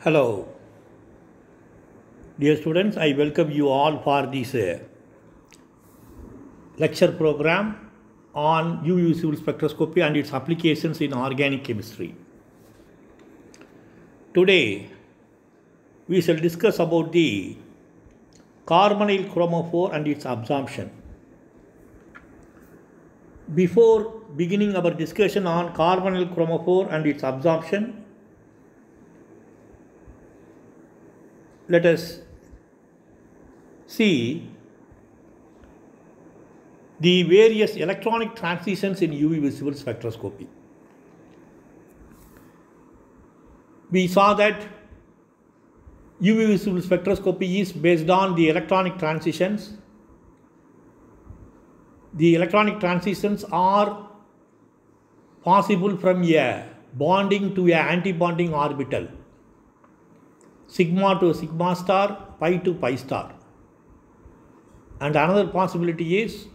Hello, dear students. I welcome you all for this lecture program on UV visible spectroscopy and its applications in organic chemistry. Today, we shall discuss about the carbonyl chromophore and its absorption. Before beginning our discussion on carbonyl chromophore and its absorption, let us see the various electronic transitions in UV visible spectroscopy. We saw that UV visible spectroscopy is based on the electronic transitions. The electronic transitions are possible from a bonding to an anti-bonding orbital, sigma to sigma star, pi to pi star. And another possibility is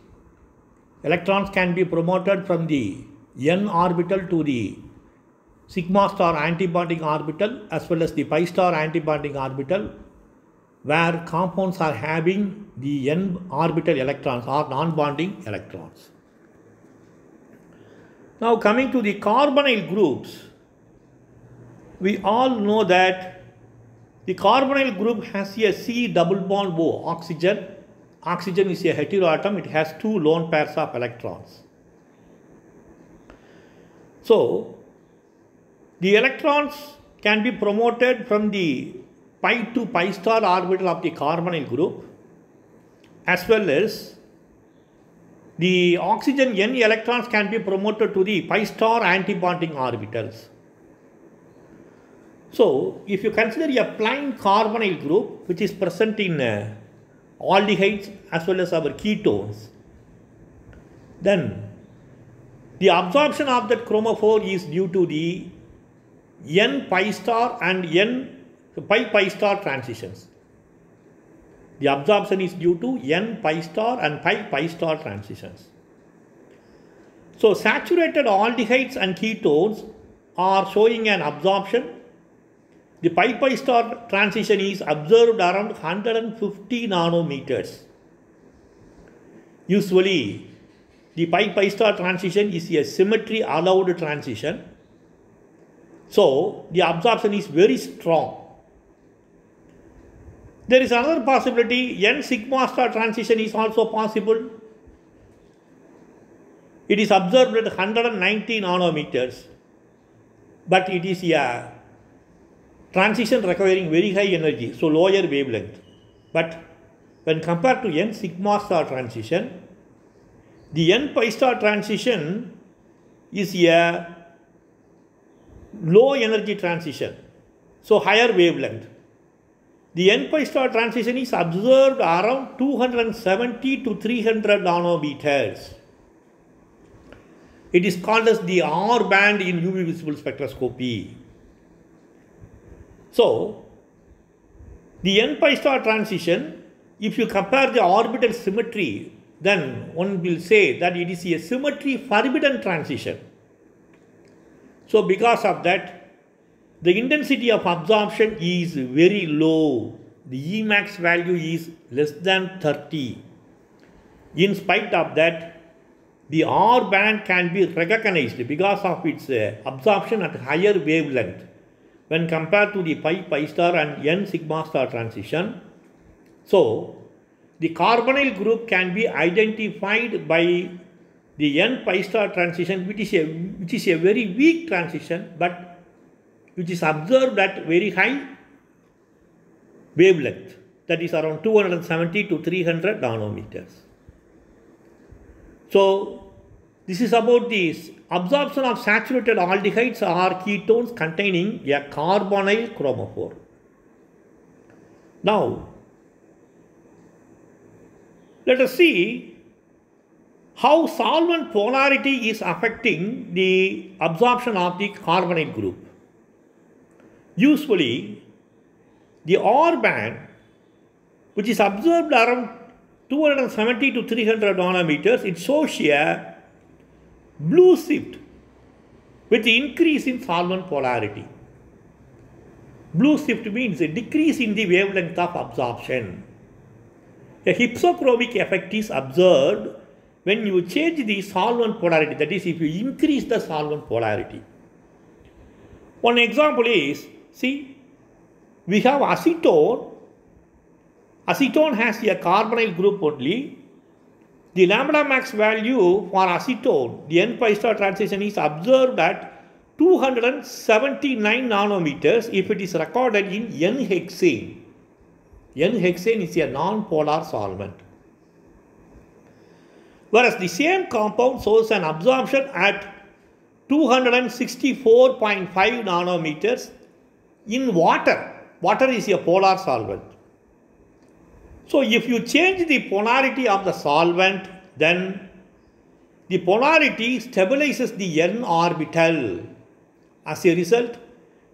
electrons can be promoted from the n orbital to the sigma star antibonding orbital as well as the pi star antibonding orbital, where compounds are having the n orbital electrons or non-bonding electrons. Now coming to the carbonyl groups, we all know that the carbonyl group has a C double bond O, oxygen. Oxygen is a heteroatom, it has two lone pairs of electrons. So, the electrons can be promoted from the pi to pi star orbital of the carbonyl group, as well as the oxygen n electrons can be promoted to the pi star antibonding orbitals. So, if you consider a plain carbonyl group which is present in aldehydes as well as our ketones, then the absorption of that chromophore is due to the n pi star and n pi pi star transitions. The absorption is due to n pi star and pi pi star transitions. So, saturated aldehydes and ketones are showing an absorption. The pi pi star transition is observed around 150 nanometers. Usually, the pi pi star transition is a symmetry allowed transition. So, the absorption is very strong. There is another possibility, n sigma star transition is also possible. It is observed at 190 nanometers, but it is a transition requiring very high energy, so lower wavelength. But when compared to n sigma star transition, the n pi star transition is a low energy transition, so higher wavelength. The n pi star transition is observed around 270 to 300 nanometers. It is called as the R band in UV visible spectroscopy. So, the n pi star transition, if you compare the orbital symmetry, then one will say that it is a symmetry forbidden transition. So, because of that, the intensity of absorption is very low. The Emax value is less than 30. In spite of that, the R band can be recognized because of its absorption at higher wavelength when compared to the pi pi star and n sigma star transition. So, the carbonyl group can be identified by the n pi star transition, which is a very weak transition, but which is observed at very high wavelength, that is around 270 to 300 nanometers. So, this is about the absorption of saturated aldehydes or ketones containing a carbonyl chromophore. Now, let us see how solvent polarity is affecting the absorption of the carbonyl group. Usually, the R band, which is observed around 270 to 300 nanometers, it shows a blue shift with the increase in solvent polarity. Blue shift means a decrease in the wavelength of absorption. A hypsochromic effect is observed when you change the solvent polarity, that is, if you increase the solvent polarity. One example is, see, we have acetone. Acetone has a carbonyl group only. The lambda max value for acetone, the n-pi star transition, is observed at 279 nanometers if it is recorded in N-hexane. N-hexane is a non-polar solvent. Whereas the same compound shows an absorption at 264.5 nanometers in water. Water is a polar solvent. So if you change the polarity of the solvent, then the polarity stabilizes the n orbital. As a result,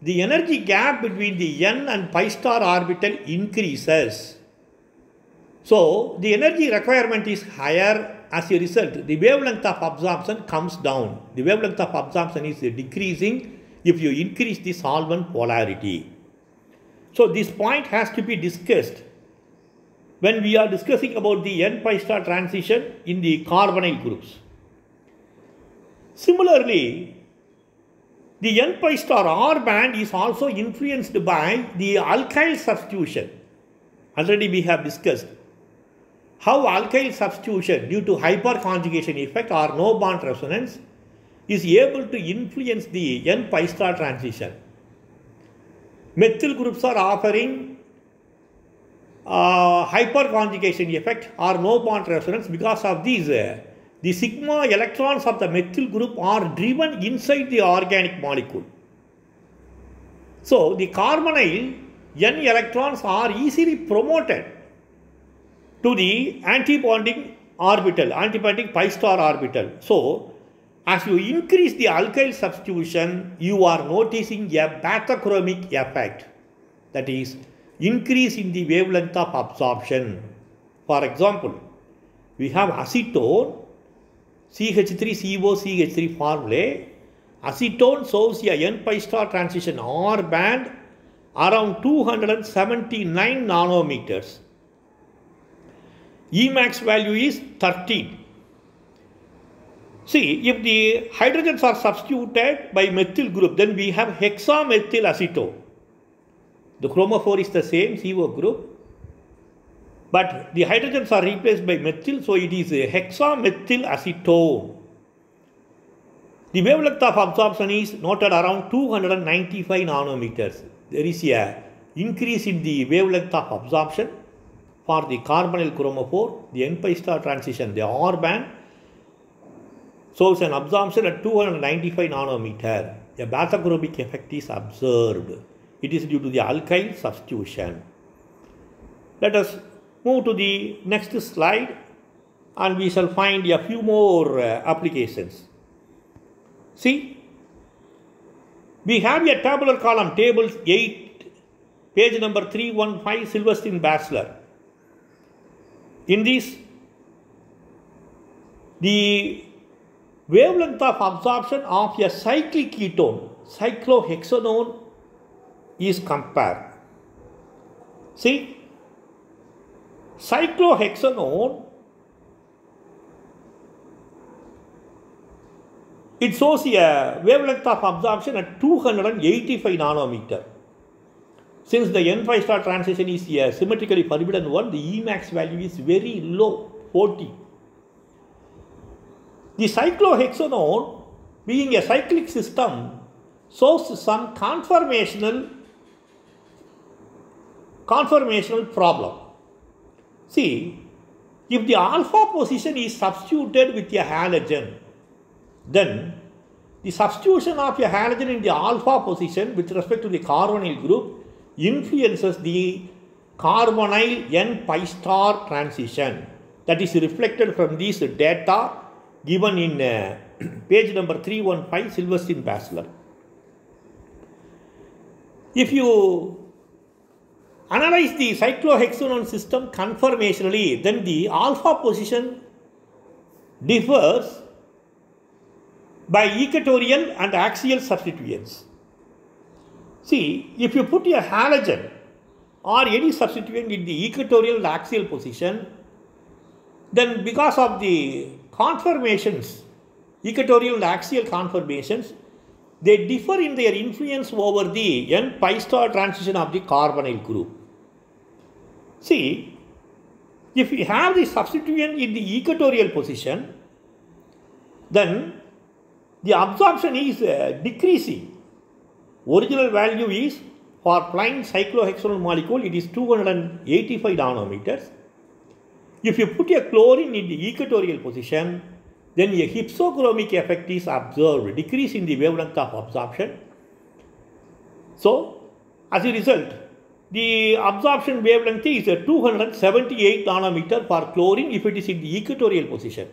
the energy gap between the n and pi star orbital increases. So the energy requirement is higher. As a result, the wavelength of absorption comes down. The wavelength of absorption is decreasing if you increase the solvent polarity. So this point has to be discussed when we are discussing about the n-pi star transition in the carbonyl groups. Similarly, the n-pi star R band is also influenced by the alkyl substitution. Already we have discussed how alkyl substitution due to hyperconjugation effect or no bond resonance is able to influence the n-pi star transition. Methyl groups are offering hyperconjugation effect or no bond resonance. Because of these, the sigma electrons of the methyl group are driven inside the organic molecule. So the carbonyl n electrons are easily promoted to the antibonding orbital, antibonding pi star orbital. So as you increase the alkyl substitution, you are noticing a bathochromic effect, that is, increase in the wavelength of absorption. For example, we have acetone, CH3COCH3 formulae. Acetone shows a n-pi star transition R band around 279 nanometers. Emax value is 13. See, if the hydrogens are substituted by methyl group, then we have hexamethyl acetone. The chromophore is the same, CO group, but the hydrogens are replaced by methyl, so it is a hexamethyl acetone. The wavelength of absorption is noted around 295 nanometers. There is a increase in the wavelength of absorption for the carbonyl chromophore. The n-pi star transition, the R band, shows an absorption at 295 nanometer. A bathochromic effect is observed. It is due to the alkyl substitution. Let us move to the next slide and we shall find a few more applications. See, we have a tabular column, tables 8, page number 315, Silverstein Bachelor. In this, the wavelength of absorption of a cyclic ketone, cyclohexanone, is compared. See, cyclohexanone, it shows a wavelength of absorption at 285 nanometer. Since the n-pi star transition is a symmetrically forbidden one, the Emax value is very low, 40. The cyclohexanone, being a cyclic system, shows some conformational problem. See, if the alpha position is substituted with a halogen, then the substitution of a halogen in the alpha position with respect to the carbonyl group influences the carbonyl n-pi star transition. That is reflected from these data given in page number 315, Silverstein Bachelor. If you analyze the cyclohexanone system conformationally, then the alpha position differs by equatorial and axial substituents. See, if you put a halogen or any substituent in the equatorial axial position, then because of the conformations, equatorial and axial conformations, they differ in their influence over the n-pi star transition of the carbonyl group. See, if we have the substituent in the equatorial position, then the absorption is decreasing. Original value is for plain cyclohexanol molecule, it is 285 nanometers. If you put a chlorine in the equatorial position, then a hypsochromic effect is observed, decrease in the wavelength of absorption. So, as a result, the absorption wavelength is 278 nanometer for chlorine if it is in the equatorial position.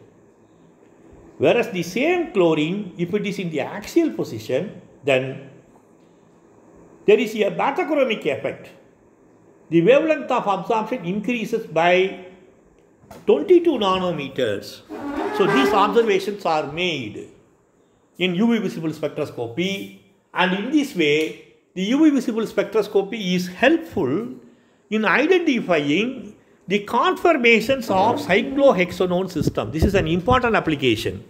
Whereas the same chlorine, if it is in the axial position, then there is a batachromic effect. The wavelength of absorption increases by 22 nanometers. So these observations are made in UV visible spectroscopy, and in this way the UV visible spectroscopy is helpful in identifying the conformations of cyclohexanone system. This is an important application.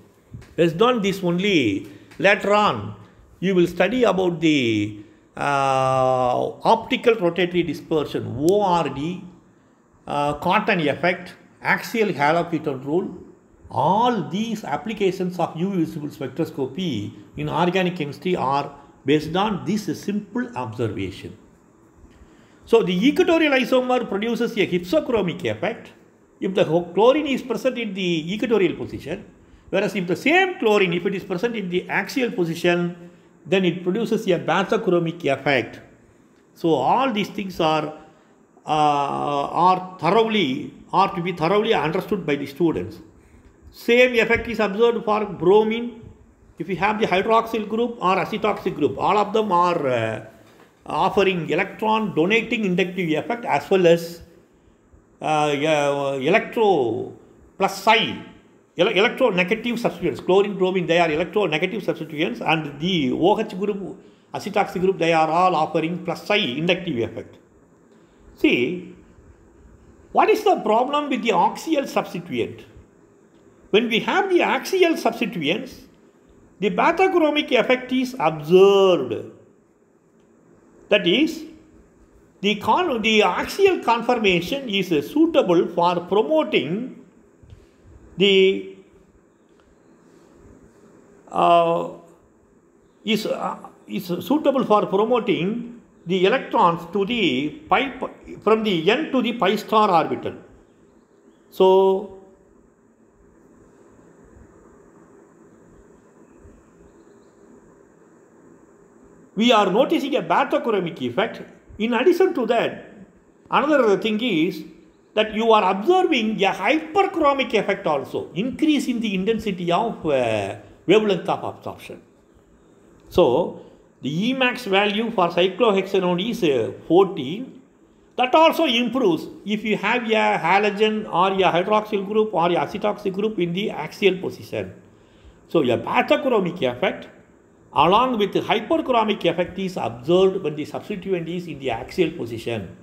Based on this only, later on you will study about the optical rotatory dispersion, ORD, Cartan effect, axial haloketones rule. All these applications of UV visible spectroscopy in organic chemistry are based on this simple observation. So the equatorial isomer produces a hypsochromic effect if the chlorine is present in the equatorial position, whereas if the same chlorine, if it is present in the axial position, then it produces a batachromic effect. So all these things are to be thoroughly understood by the students. Same effect is observed for bromine. If you have the hydroxyl group or acetoxy group, all of them are offering electron donating inductive effect as well as electro plus psi, electronegative substituents. Chlorine, bromine, they are electronegative substituents, and the OH group, acetoxy group, they are all offering plus psi inductive effect. See, what is the problem with the axial substituent? When we have the axial substituents, the batachromic effect is observed. That is, the axial conformation is suitable for promoting the suitable for promoting the electrons to the pi, from the n to the pi star orbital. So we are noticing a batachromic effect. In addition to that, another thing is that you are observing a hyperchromic effect also, increase in the intensity of wavelength of absorption. So the Emax value for cyclohexanone is 14. That also improves if you have a halogen or a hydroxyl group or a acetoxy group in the axial position. So a batachromic effect along with the hyperchromic effect is observed when the substituent is in the axial position.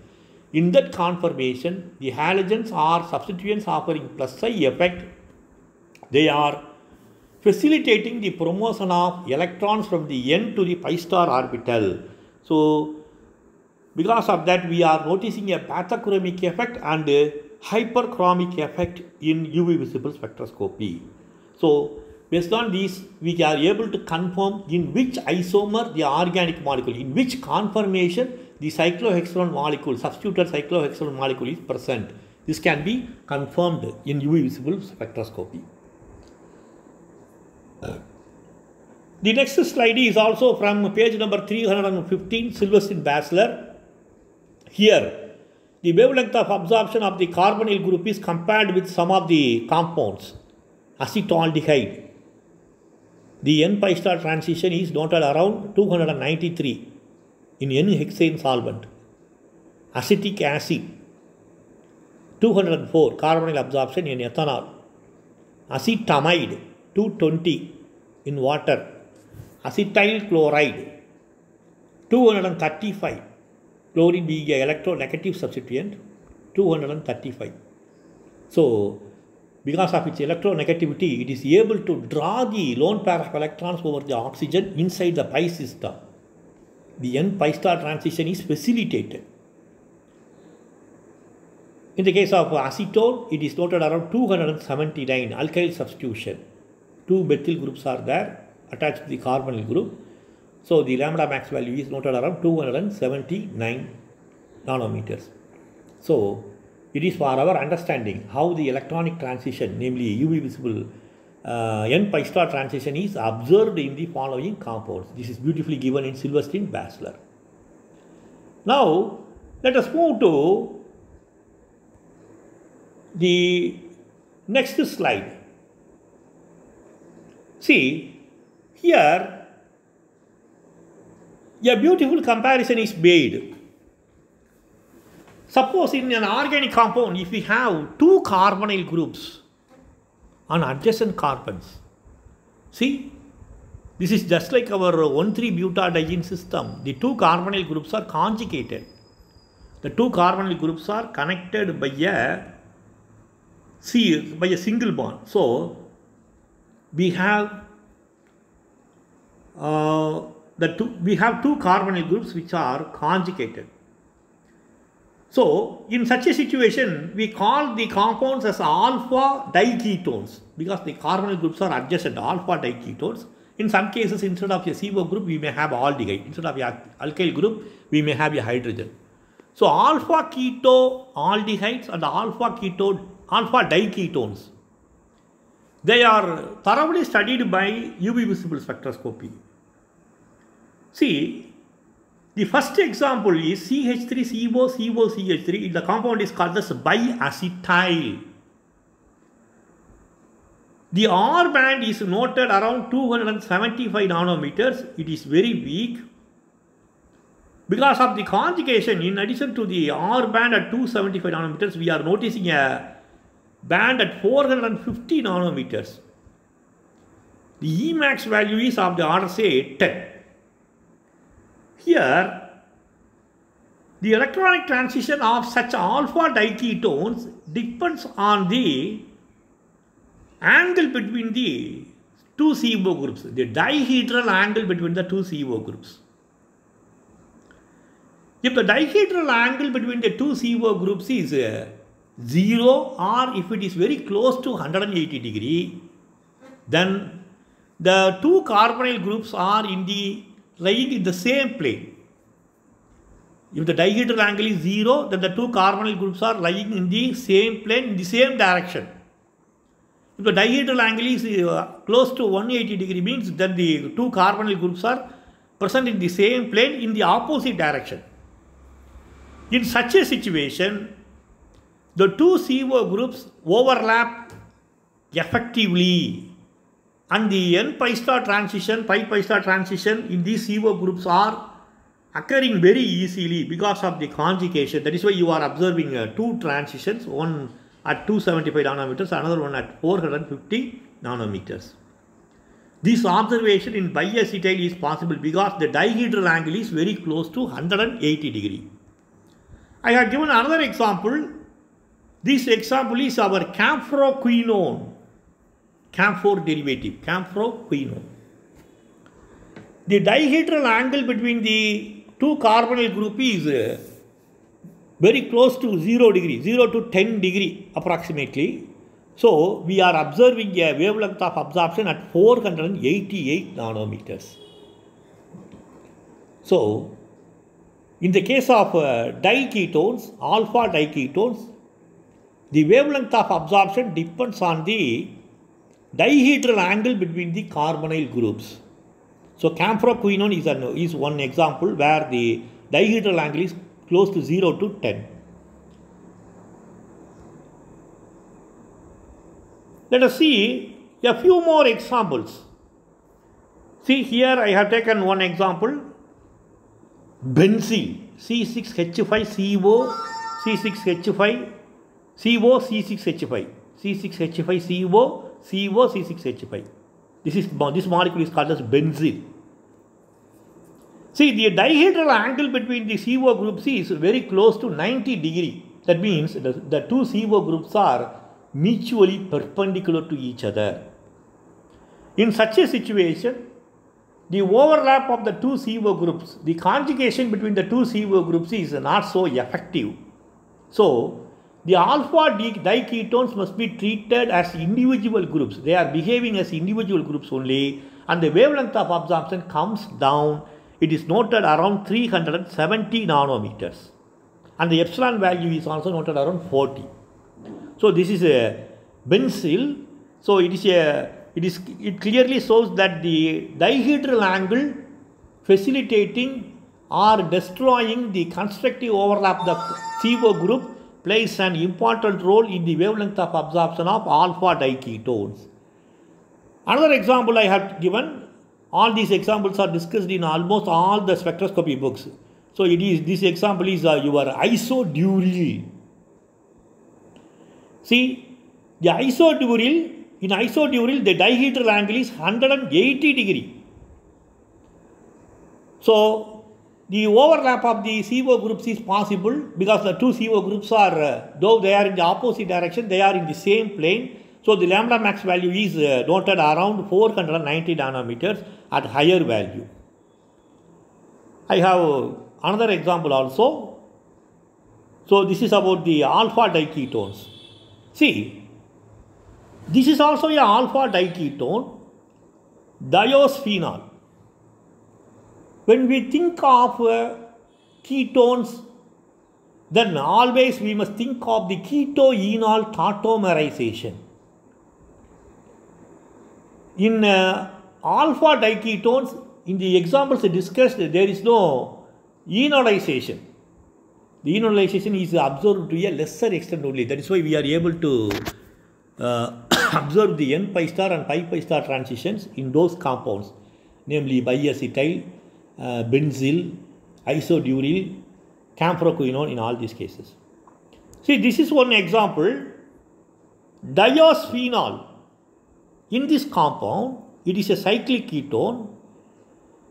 In that conformation, the halogens or substituents offering plus psi effect, they are facilitating the promotion of electrons from the n to the pi star orbital. So because of that, we are noticing a batachromic effect and a hyperchromic effect in UV visible spectroscopy. So based on these, we are able to confirm in which isomer the organic molecule, in which conformation the cyclohexanol molecule, substituted cyclohexanol molecule is present. This can be confirmed in UV visible spectroscopy. The next slide is also from page number 315, Silverstein Bachelor. Here, the wavelength of absorption of the carbonyl group is compared with some of the compounds. Acetaldehyde. The n-pi star transition is noted around 293 in N-hexane solvent. Acetic acid, 204 carbonyl absorption in ethanol. Acetamide, 220 in water. Acetyl chloride, 235. Chlorine being an electronegative substituent, 235. So, because of its electronegativity, it is able to draw the lone pair of electrons over the oxygen inside the pi system. The n-pi star transition is facilitated. In the case of acetone, it is noted around 279 alkyl substitution. 2 methyl groups are there attached to the carbonyl group. So the lambda max value is noted around 279 nanometers. So it is for our understanding how the electronic transition, namely UV visible n-pi star transition, is observed in the following compounds. This is beautifully given in Silverstein Basler. Now let us move to the next slide. See, here a beautiful comparison is made. Suppose in an organic compound, if we have 2 carbonyl groups on adjacent carbons, see, this is just like our 1,3-butadiene system. The 2 carbonyl groups are conjugated. The 2 carbonyl groups are connected by a single bond. So we have we have 2 carbonyl groups which are conjugated. So in such a situation, we call the compounds as alpha diketones because the carbonyl groups are adjacent, alpha diketones. In some cases, instead of a CO group, we may have aldehyde. Instead of a alkyl group, we may have a hydrogen. So alpha keto aldehydes and alpha diketones, they are thoroughly studied by UV visible spectroscopy. See, the first example is CH3CO CH3. The compound is called as biacetyl. The R band is noted around 275 nanometers. It is very weak. Because of the conjugation, in addition to the R band at 275 nanometers, we are noticing a band at 450 nanometers. The Emax value is of the order, say, 10. Here, the electronic transition of such alpha diketones depends on the angle between the 2 CO groups, the dihedral angle between the 2 CO groups. If the dihedral angle between the 2 CO groups is 0, or if it is very close to 180 degree, then the 2 carbonyl groups are lying in the same plane. If the dihedral angle is 0, then the 2 carbonyl groups are lying in the same plane, in the same direction. If the dihedral angle is close to 180 degree, means that the 2 carbonyl groups are present in the same plane in the opposite direction. In such a situation, the 2 CO groups overlap effectively, and the n-pi star transition, pi star transition in these CO groups are occurring very easily because of the conjugation. That is why you are observing 2 transitions, one at 275 nanometers, another one at 450 nanometers. This observation in biacetyl is possible because the dihedral angle is very close to 180 degree. I have given another example. This example is our camphoroquinone, camphor derivative, camphoroquinone. The dihedral angle between the 2 carbonyl group is very close to 0 degree, 0 to 10 degree approximately. So we are observing a wavelength of absorption at 488 nanometers. So in the case of diketones, alpha diketones, the wavelength of absorption depends on the dihedral angle between the carbonyl groups. So camphoroquinone is one example where the dihedral angle is close to 0 to 10. Let us see a few more examples. See, here I have taken one example. Benzene, C6H5CO, C6H5, CO, C6H5, C6H5CO, CO, C6H5. This molecule is called as benzene. See, the dihedral angle between the CO group C is very close to 90 degree. That means the two CO groups are mutually perpendicular to each other. In such a situation, the overlap of the two CO groups, the conjugation between the two CO groups is not so effective. So, the alpha diketones must be treated as individual groups. They are behaving as individual groups only, and the wavelength of absorption comes down. It is noted around 370 nanometers, and the epsilon value is also noted around 40. So this is a benzyl. So it clearly shows that the dihedral angle facilitating or destroying the constructive overlap of the CO group plays an important role in the wavelength of absorption of alpha diketones. Another example I have given. All these examples are discussed in almost all the spectroscopy books. So this example is your isoduryl. See, the in isoduryl the dihedral angle is 180 degree. So the overlap of the CO groups is possible because the two CO groups are, though they are in the opposite direction, they are in the same plane. So the lambda max value is noted around 490 nanometers at higher value. I have another example also. So this is about the alpha diketones. See, this is also a alpha diketone, diosphenol. When we think of ketones, then always we must think of the ketoenol tautomerization. In alpha diketones, in the examples discussed, there is no enolization. The enolization is observed to a lesser extent only. That is why we are able to observe the n pi star and pi pi star transitions in those compounds, namely biacetyl, benzyl, isoduryl, camphoroquinone in all these cases. See, this is one example. Diosphenol. In this compound, it is a cyclic ketone.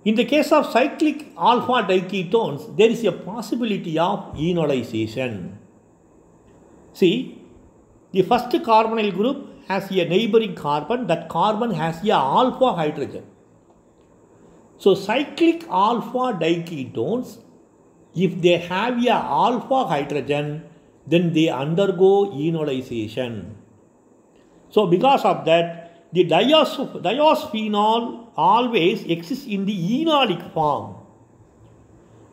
In the case of cyclic alpha diketones, there is a possibility of enolization. See, the first carbonyl group has a neighboring carbon. That carbon has a alpha hydrogen. So, cyclic alpha diketones, if they have a alpha hydrogen, then they undergo enolization. So, because of that, the diosphenol always exists in the enolic form.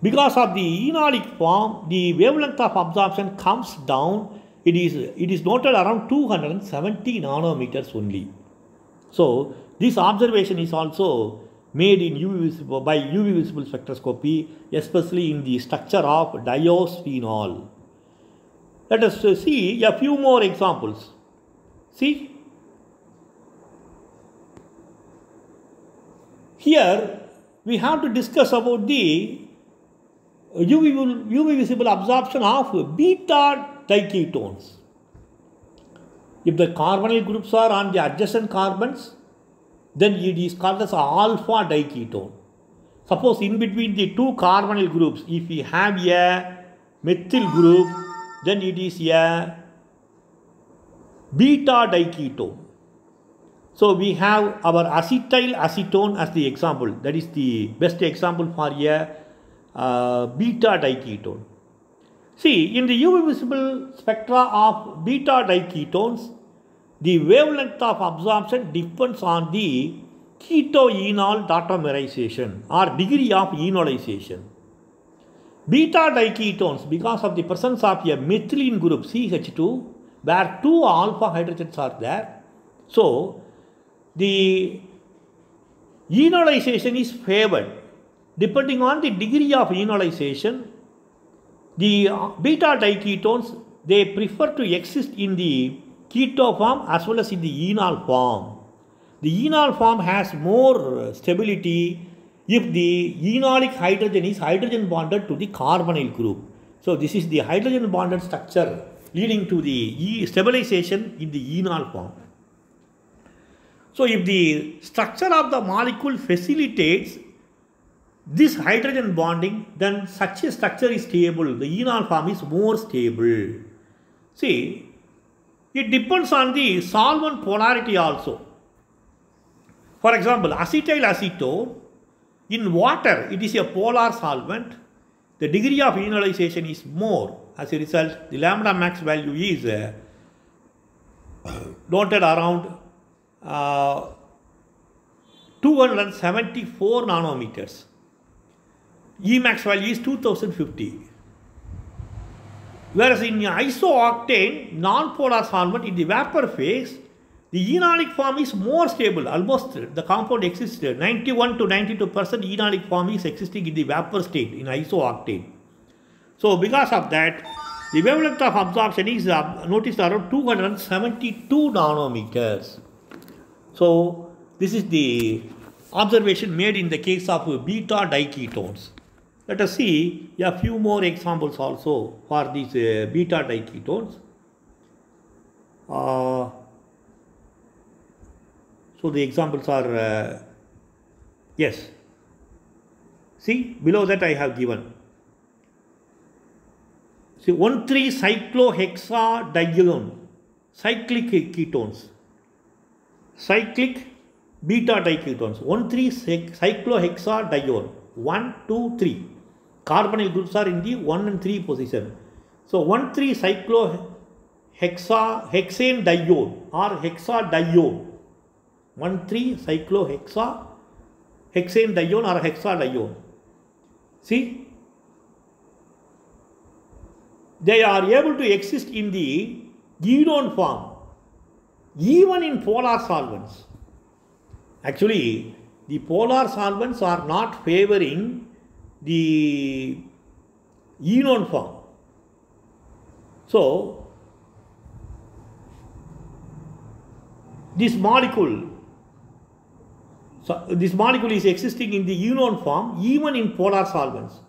Because of the enolic form, the wavelength of absorption comes down. It is noted around 270 nanometers only. So, this observation is also made in by UV visible spectroscopy, especially in the structure of diosphenol. Let us see a few more examples. See, here we have to discuss about the UV visible absorption of beta diketones. If the carbonyl groups are on the adjacent carbons, then it is called as alpha diketone. Suppose in between the two carbonyl groups, if we have a methyl group, then it is a beta diketone. So we have our acetyl acetone as the example. That is the best example for a beta diketone. See, in the UV visible spectra of beta diketones, the wavelength of absorption depends on the ketoenol tautomerization or degree of enolization. Beta diketones, because of the presence of a methylene group CH2, where two alpha hydrogens are there, so the enolization is favored. Depending on the degree of enolization, the beta diketones, they prefer to exist in the keto form as well as in the enol form. The enol form has more stability if the enolic hydrogen is hydrogen bonded to the carbonyl group. So this is the hydrogen bonded structure leading to the stabilization in the enol form. So if the structure of the molecule facilitates this hydrogen bonding, then such a structure is stable. The enol form is more stable. See, it depends on the solvent polarity also. For example, acetyl acetone, in water, it is a polar solvent. The degree of enolization is more. As a result, the lambda max value is noted around 274 nanometers. Emax value is 2050. Whereas in isooctane, non-polar solvent, in the vapor phase, the enolic form is more stable. Almost the compound exists 91 to 92% enolic form is existing in the vapor state in isooctane. So because of that, the wavelength of absorption is noticed around 272 nanometers. So this is the observation made in the case of beta diketones. Let us see a few more examples also for these beta diketones. So the examples are, yes, see below that I have given. See 1,3-cyclohexadione, cyclic ketones, cyclic beta diketones, 1,3-cyclohexadione, 1, 2, 3. Carbonyl groups are in the 1 and 3 position. So 1,3-cyclohexane dione or hexadione. 1,3-cyclohexane dione or hexadione. See, they are able to exist in the enone form, even in polar solvents. Actually, the polar solvents are not favoring the enone form. So, this molecule is existing in the enone form even in polar solvents.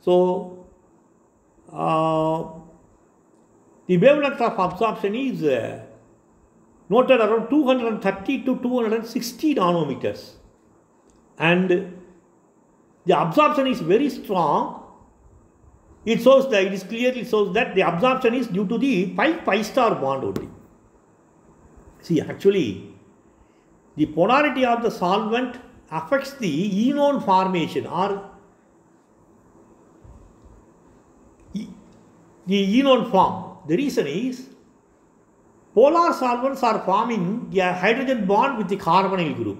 So, the wavelength of absorption is noted around 230 to 260 nanometers, and the absorption is very strong. It shows that it clearly shows that the absorption is due to the pi star bond only. See, actually, the polarity of the solvent affects the enone formation or the enone form. The reason is polar solvents are forming a hydrogen bond with the carbonyl group.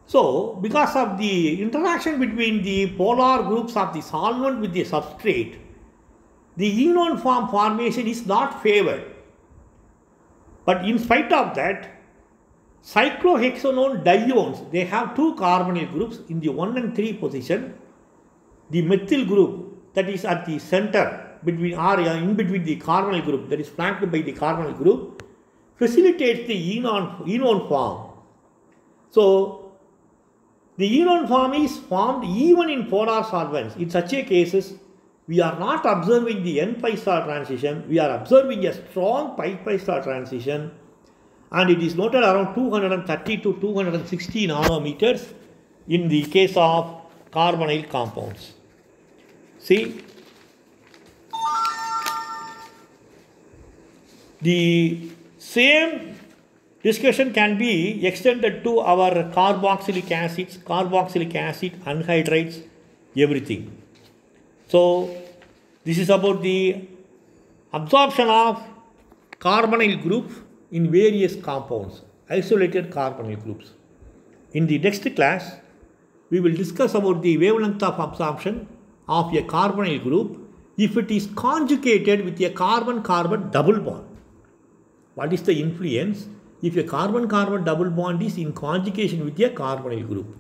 So, because of the interaction between the polar groups of the solvent with the substrate, the enone form formation is not favored. But in spite of that, cyclohexanone dienes, they have two carbonyl groups in the 1 and 3 position. The methyl group that is at the center between or in between the carbonyl group, that is flanked by the carbonyl group, facilitates the enone form. So, the enone form is formed even in polar solvents. In such a cases, we are not observing the n-pi star transition, we are observing a strong pi star transition, and it is noted around 230 to 260 nanometers in the case of carbonyl compounds. See, the same discussion can be extended to our carboxylic acid, anhydrides, everything. So, this is about the absorption of carbonyl group in various compounds, isolated carbonyl groups. In the next class, we will discuss about the wavelength of absorption of a carbonyl group if it is conjugated with a carbon-carbon double bond. What is the influence if a carbon-carbon double bond is in conjugation with a carbonyl group?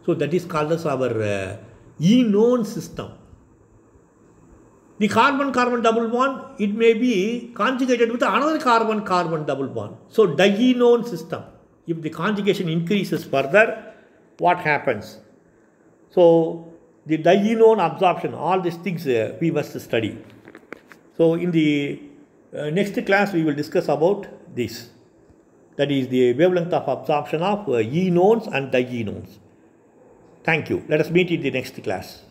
So that is called as our enone system. The carbon-carbon double bond, it may be conjugated with another carbon-carbon double bond. So dienone system. If the conjugation increases further, what happens? So the dienone absorption, all these things we must study. So in the next class we will discuss about this. That is the wavelength of absorption of enones and dienones. Thank you. Let us meet in the next class.